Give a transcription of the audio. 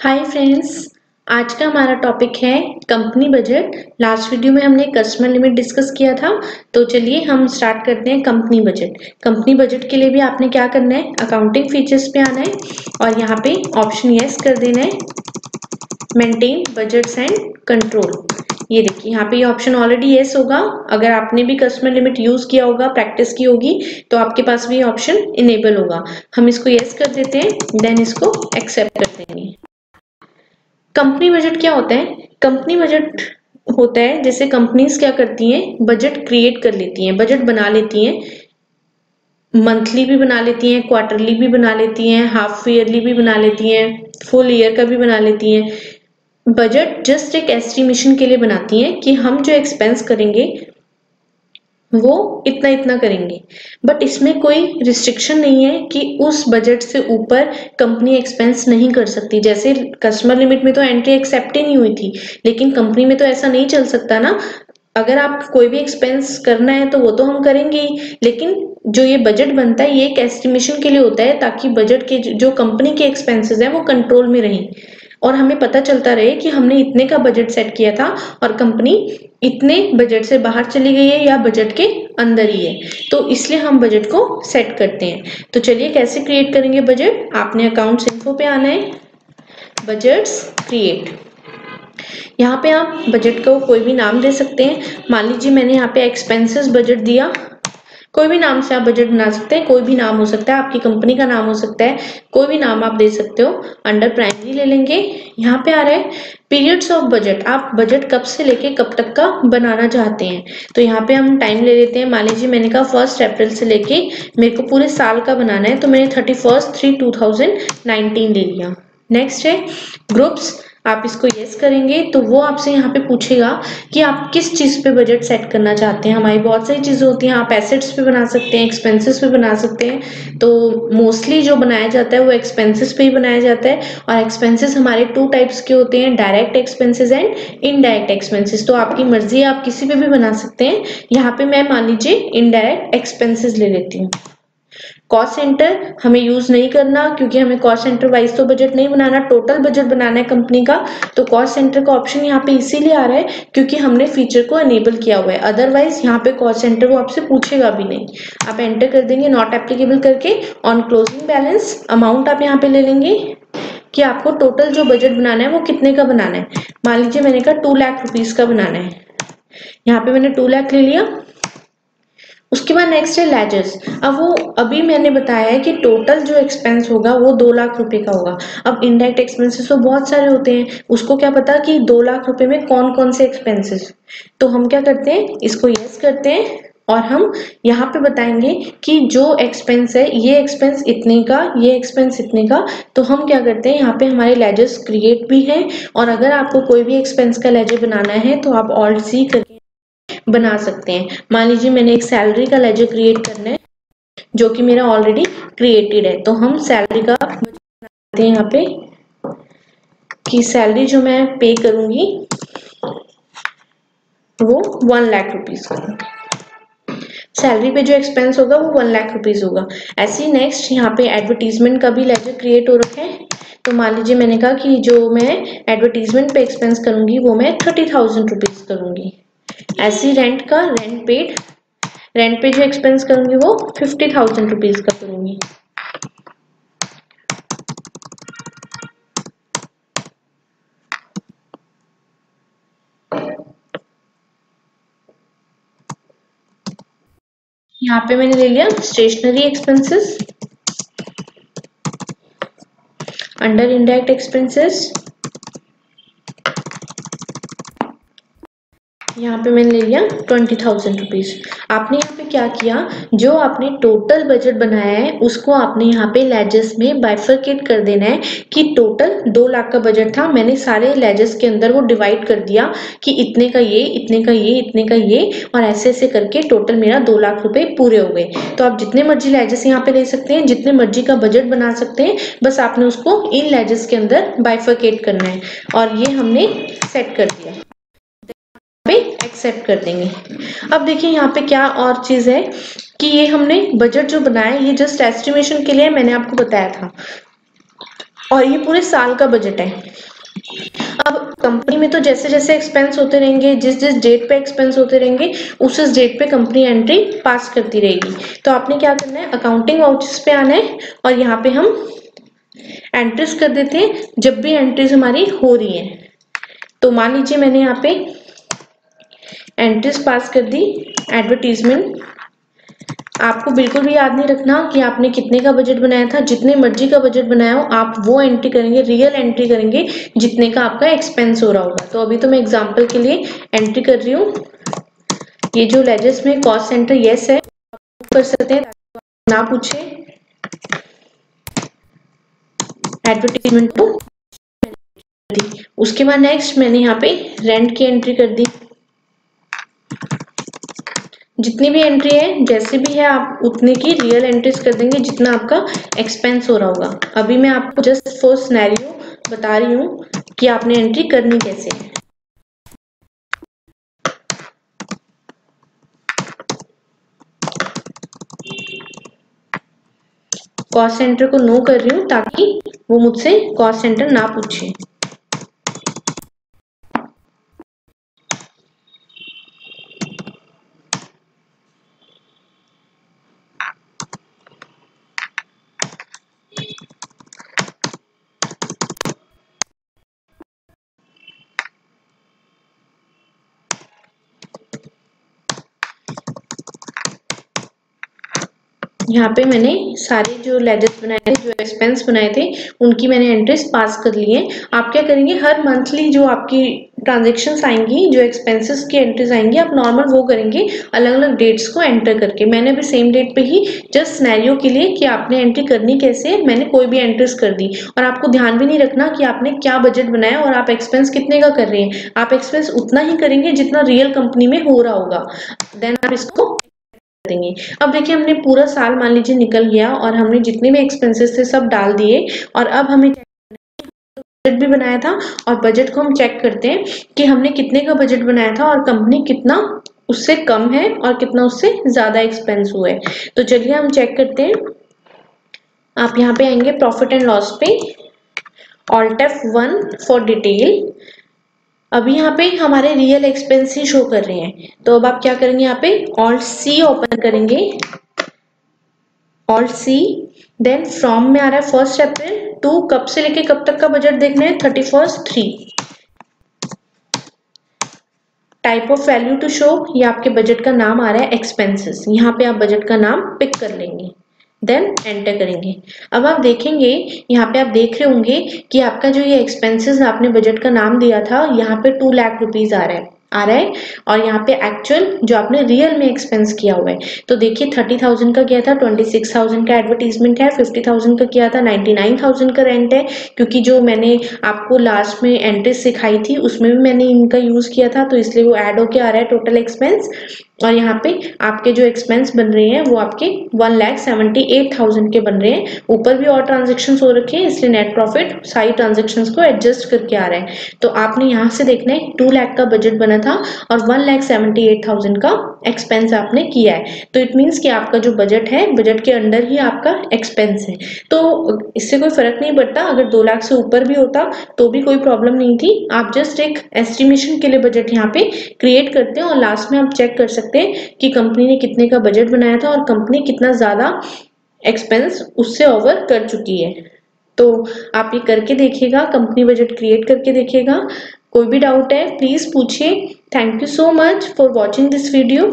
Hi friends, आज का हमारा टॉपिक है कंपनी बजट। लास्ट वीडियो में हमने कस्टमर लिमिट डिस्कस किया था, तो चलिए हम स्टार्ट करते हैं कंपनी बजट। कंपनी बजट के लिए भी आपने क्या करना है, अकाउंटिंग फीचर्स पे आना है और यहाँ पे ऑप्शन यस कर देना है, मेंटेन बजट्स एंड कंट्रोल। ये देखिए यहाँ पे ये ऑप्शन ऑलरेडी यस होगा। अगर आपने भी कस्टमर लिमिट यूज किया होगा, प्रैक्टिस की होगी, तो आपके पास भी ऑप्शन इनेबल होगा। हम इसको यस कर देते हैं, देन इसको एक्सेप्ट कर देंगे। कंपनी बजट क्या होता है? कंपनी बजट होता है जैसे कंपनीज क्या करती हैं, बजट क्रिएट कर लेती हैं, बजट बना लेती हैं। मंथली भी बना लेती हैं, क्वार्टरली भी बना लेती हैं, हाफ ईयरली भी बना लेती हैं, फुल ईयर का भी बना लेती हैं। बजट जस्ट एक एस्टिमेशन के लिए बनाती हैं कि हम जो एक्सपेंस करेंगे वो इतना इतना करेंगे, बट इसमें कोई रिस्ट्रिक्शन नहीं है कि उस बजट से ऊपर कंपनी एक्सपेंस नहीं कर सकती। जैसे कस्टमर लिमिट में तो एंट्री एक्सेप्ट ही नहीं हुई थी, लेकिन कंपनी में तो ऐसा नहीं चल सकता ना। अगर आप कोई भी एक्सपेंस करना है तो वो तो हम करेंगे ही, लेकिन जो ये बजट बनता है ये एक एस्टिमेशन के लिए होता है, ताकि बजट के जो कंपनी के एक्सपेंसेस हैं वो कंट्रोल में रहें और हमें पता चलता रहे कि हमने इतने का बजट सेट किया था और कंपनी इतने बजट से बाहर चली गई है या बजट के अंदर ही है। तो इसलिए हम बजट को सेट करते हैं। तो चलिए कैसे क्रिएट करेंगे बजट। आपने अकाउंट्स इन्फो पे आना है, बजट्स क्रिएट। यहाँ पे आप बजट को कोई भी नाम दे सकते हैं। मान लीजिए मैंने यहाँ पे एक्सपेंसेस बजट दिया। कोई भी नाम से आप बजट बना सकते हैं, कोई भी नाम हो सकता है, आपकी कंपनी का नाम हो सकता है, कोई भी नाम आप दे सकते हो। अंडर प्राइमरी ले लेंगे। यहाँ पे आ रहा है पीरियड्स ऑफ बजट, आप बजट कब से लेके कब तक का बनाना चाहते हैं। तो यहाँ पे हम टाइम ले लेते हैं। मान लीजिए मैंने कहा 1 अप्रैल से लेके मेरे को पूरे साल का बनाना है, तो मैंने 31/3/2019 ले लिया। नेक्स्ट है ग्रुप्स। आप इसको यस करेंगे तो वो आपसे यहाँ पे पूछेगा कि आप किस चीज पे बजट सेट करना चाहते हैं। हमारी बहुत सारी चीजें होती हैं, आप एसेट्स पे बना सकते हैं, एक्सपेंसेस पे बना सकते हैं। तो मोस्टली जो बनाया जाता है वो एक्सपेंसेस पे ही बनाया जाता है। और एक्सपेंसेस हमारे 2 टाइप्स के होते हैं, direct expenses and indirect expenses. तो आपकी मर्जी है, आप किसी पे भी बना सकते हैं। यहाँ पे मैं मान लीजिए इनडायरेक्ट एक्सपेंसेस ले लेती हूँ। कॉस्ट सेंटर हमें यूज नहीं करना, क्योंकि हमें कॉस्ट सेंटर वाइज तो बजट नहीं बनाना, टोटल बजट बनाना है कंपनी का। तो कॉस्ट सेंटर का ऑप्शन यहाँ पे इसीलिए आ रहा है क्योंकि हमने फीचर को एनेबल किया हुआ है। अदरवाइज यहाँ पे कॉस्ट सेंटर वो आपसे पूछेगा भी नहीं। आप एंटर कर देंगे नॉट एप्लीकेबल करके। ऑन क्लोजिंग बैलेंस अमाउंट आप यहाँ पे ले लेंगे कि आपको टोटल जो बजट बनाना है वो कितने का बनाना है। मान लीजिए मैंने कहा 2 लाख रुपीज का बनाना है। यहाँ पे मैंने 2 लाख ले लिया। उसके बाद नेक्स्ट है लेजर्स। अब वो अभी मैंने बताया है कि टोटल जो एक्सपेंस होगा वो 2 लाख रुपए का होगा। अब इनडायरेक्ट एक्सपेंसेस तो बहुत सारे होते हैं, उसको क्या पता कि 2 लाख रुपए में कौन कौन से एक्सपेंसेस। तो हम क्या करते हैं, इसको यस करते हैं और हम यहाँ पे बताएंगे कि जो एक्सपेंस है ये एक्सपेंस इतने का, ये एक्सपेंस इतने का। तो हम क्या करते हैं, यहाँ पे हमारे लेजर्स क्रिएट भी हैं। और अगर आपको कोई भी एक्सपेंस का लेजर बनाना है तो आप ऑल्ट सी करके बना सकते हैं। मान लीजिए मैंने एक सैलरी का लेजर क्रिएट करना है जो कि मेरा ऑलरेडी क्रिएटेड है। तो हम सैलरी का बनाते हैं यहाँ पे कि सैलरी जो मैं पे करूंगी वो 1 लाख रुपीज का। सैलरी पे जो एक्सपेंस होगा वो 1 लाख रुपीज होगा। ऐसे ही नेक्स्ट यहाँ पे एडवर्टीजमेंट का भी लेजर क्रिएट हो रखा है। तो मान लीजिए मैंने कहा कि जो मैं एडवर्टीजमेंट पे एक्सपेंस करूंगी वो मैं 30,000 रुपीज करूंगी। ऐसी रेंट का, रेंट पे जो एक्सपेंस करूंगी वो 50,000 रुपीज का करूंगी। यहाँ पे मैंने ले लिया stationery expenses. Under indirect expenses यहाँ पे मैंने ले लिया 20,000 रुपीज। आपने यहाँ पे क्या किया, जो आपने टोटल बजट बनाया है उसको आपने यहाँ पे लेजर्स में बाइफरकेट कर देना है कि टोटल 2 लाख का बजट था, मैंने सारे लेजर्स के अंदर वो डिवाइड कर दिया कि इतने का ये, इतने का ये, इतने का ये, और ऐसे ऐसे करके टोटल मेरा 2 लाख रुपए पूरे हो गए। तो आप जितने मर्जी लेजर्स यहाँ पे ले सकते हैं, जितने मर्जी का बजट बना सकते हैं, बस आपने उसको इन लेजर्स के अंदर बाइफरकेट करना है। और ये हमने सेट कर दिया, एक्सेप्ट कर देंगे। अब देखिए यहाँ पे क्या और चीज है कि ये हमने बजट जो बनाया ये जस्ट एस्टिमेशन के लिए मैंने आपको बताया था। और ये पूरे साल का बजट है। अब कंपनी में तो जैसे जैसे एक्सपेंस होते रहेंगे, जिस जिस डेट पे एक्सपेंस होते रहेंगे, उस डेट पे कंपनी एंट्री पास करती रहेगी। तो आपने क्या करना है, अकाउंटिंग वाउचर्स पे आना है और यहाँ पे हम एंट्रीज कर देते हैं जब भी एंट्रीज हमारी हो रही है। तो मान लीजिए मैंने यहाँ पे एंट्रीज पास कर दी। एडवर्टीजमेंट, आपको बिल्कुल भी याद नहीं रखना कि आपने कितने का बजट बनाया था। जितने मर्जी का बजट बनाया हो आप वो एंट्री करेंगे, रियल एंट्री करेंगे जितने का आपका एक्सपेंस हो रहा होगा। तो अभी तो मैं एग्जांपल के लिए एंट्री कर रही हूँ। ये जो लेजर्स में कॉस्ट सेंटर यस है, कर सकते हैं, ना पूछे। एडवर्टीजमेंट को उसके बाद नेक्स्ट मैंने यहाँ पे रेंट की एंट्री कर दी। जितनी भी एंट्री है, जैसे भी है, आप उतने की रियल एंट्रीज कर देंगे जितना आपका एक्सपेंस हो रहा होगा। अभी मैं आपको जस्ट फॉर सिनेरियो बता रही हूँ कि आपने एंट्री करनी कैसे है। कॉस्ट सेंटर को नो कर रही हूँ ताकि वो मुझसे कॉस्ट सेंटर ना पूछे। यहाँ पे मैंने सारे जो लेजर्स बनाए थे, जो एक्सपेंस बनाए थे, उनकी मैंने एंट्रीज पास कर ली है। आप क्या करेंगे, हर मंथली जो आपकी ट्रांजेक्शन्स आएंगी, जो एक्सपेंसेस की एंट्रीज आएंगी, आप नॉर्मल वो करेंगे अलग अलग डेट्स को एंटर करके। मैंने भी सेम डेट पे ही जस्ट सिनेरियो के लिए कि आपने एंट्री करनी कैसे है, मैंने कोई भी एंट्रीज कर दी। और आपको ध्यान भी नहीं रखना कि आपने क्या बजट बनाया और आप एक्सपेंस कितने का कर रहे हैं। आप एक्सपेंस उतना ही करेंगे जितना रियल कंपनी में हो रहा होगा, देन आप इसको देंगे। अब देखिए हमने पूरा साल मान लीजिए निकल गया और हमने जितने भी एक्सपेंसेस थे सब डाल दिए। और अब हमें बजट भी बनाया था और बजट को हम चेक करते हैं कि हमने कितने का बजट बनाया था और कंपनी कितना उससे कम है और कितना उससे ज्यादा एक्सपेंस हुआ है। तो चलिए हम चेक करते हैं। आप यहाँ पे आएंगे प्रॉफिट एंड लॉस पे, ऑल्ट F1 फॉर डिटेल। अभी यहाँ पे हमारे रियल एक्सपेंस ही शो कर रहे हैं। तो अब आप क्या करेंगे, यहाँ पे ऑल्ट C ओपन करेंगे, ऑल्ट C, देन फ्रॉम में आ रहा है 1 अप्रैल टू कब से लेके कब तक का बजट देखना है, 31/3। Type of value to show, ये आपके बजट का नाम आ रहा है एक्सपेंसेस। यहाँ पे आप बजट का नाम पिक कर लेंगे, देन एंटर करेंगे। अब आप देखेंगे, यहाँ पे आप देख रहे होंगे कि आपका जो ये एक्सपेंसेस आपने बजट का नाम दिया था, यहाँ पे 2 लाख रुपीज आ रहा है और यहाँ पे एक्चुअल जो आपने रियल में एक्सपेंस किया हुआ है। तो देखिए 30,000 का किया था, 26,000 का एडवर्टीजमेंट है, 50,000 का किया था, 99,000 का रेंट है। क्योंकि जो मैंने आपको लास्ट में एंट्री सिखाई थी उसमें भी मैंने इनका यूज किया था, तो इसलिए वो ऐड होके आ रहा है टोटल एक्सपेंस। और यहाँ पे आपके जो एक्सपेंस बन रहे हैं वो आपके 1,78,000 के बन रहे हैं। ऊपर भी और ट्रांजेक्शन हो रखे हैं, इसलिए नेट प्रॉफिट सारी ट्रांजेक्शन्स को एडजस्ट करके आ रहा है। तो आपने यहाँ से देखना है 2 लाख का बजट बना था और 1,78,000 का एक्सपेंस आपने किया है। तो इट मीन्स कि आपका जो बजट है, बजट के अंडर ही आपका एक्सपेंस है। तो इससे कोई फर्क नहीं पड़ता, अगर 2 लाख से ऊपर भी होता तो भी कोई प्रॉब्लम नहीं थी। आप जस्ट एक एस्टिमेशन के लिए बजट यहाँ पे क्रिएट करते हैं और लास्ट में आप चेक कर सकते हैं कि कंपनी ने कितने का बजट बनाया था और कंपनी कितना ज्यादा एक्सपेंस उससे ओवर कर चुकी है। तो आप ये करके देखिएगा, कंपनी बजट क्रिएट करके देखिएगा। कोई भी डाउट है प्लीज पूछिए। Thank you so much for watching this video.